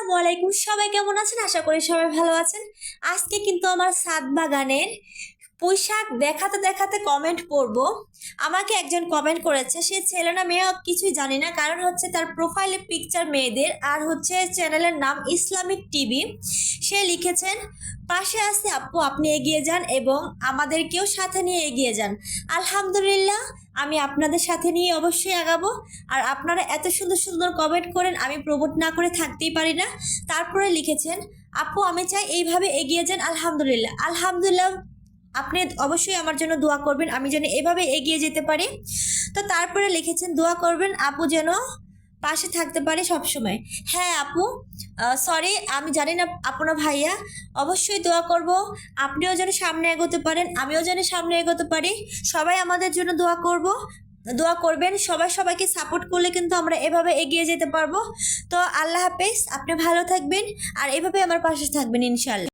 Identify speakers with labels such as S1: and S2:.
S1: আসসালামু আলাইকুম, সবাই কেমন আছেন? আশা করি সবাই ভালো আছেন। আজকে কিন্তু আমার ছাদ বাগানের পুঁইশাক দেখাতে দেখাতে কমেন্ট পড়ব। আমাকে একজন কমেন্ট করেছে, সে ছেলে না মেয়ে কিছুই জানি না, কারণ হচ্ছে তার প্রোফাইলে পিকচার মেয়েদের আর হচ্ছে চ্যানেলের নাম ইসলামিক টিভি। সে লিখেছেন, পাশে আছে আপু, আপনি এগিয়ে যান এবং আমাদেরকেও সাথে নিয়ে এগিয়ে যান। আলহামদুলিল্লাহ, আমি আপনাদের সাথে নিয়ে অবশ্যই আগাবো। আর আপনারা এত সুন্দর সুন্দর কমেন্ট করেন, আমি প্রমোট না করে থাকতেই পারি না। তারপরে লিখেছেন, আপু আমি চাই এইভাবে এগিয়ে যান। আলহামদুলিল্লাহ, আলহামদুলিল্লাহ, আপনি অবশ্যই আমার জন্য দোয়া করবেন, আমি যেন এভাবে এগিয়ে যেতে পারি। তো তারপরে লিখেছেন, দোয়া করবেন আপু যেন পাশে থাকতে পারে সবসময়। হ্যাঁ আপু, সরি, আমি জানি না আপনার ভাইয়া, অবশ্যই দোয়া করব আপনিও যেন সামনে এগোতে পারেন, আমিও যেন সামনে এগোতে পারি। সবাই আমাদের জন্য দোয়া করবেন। সবাই সবাইকে সাপোর্ট করলে কিন্তু আমরা এভাবে এগিয়ে যেতে পারবো। তো আল্লাহ হাফেজ, আপনি ভালো থাকবেন আর এভাবে আমার পাশে থাকবেন ইনশাল্লাহ।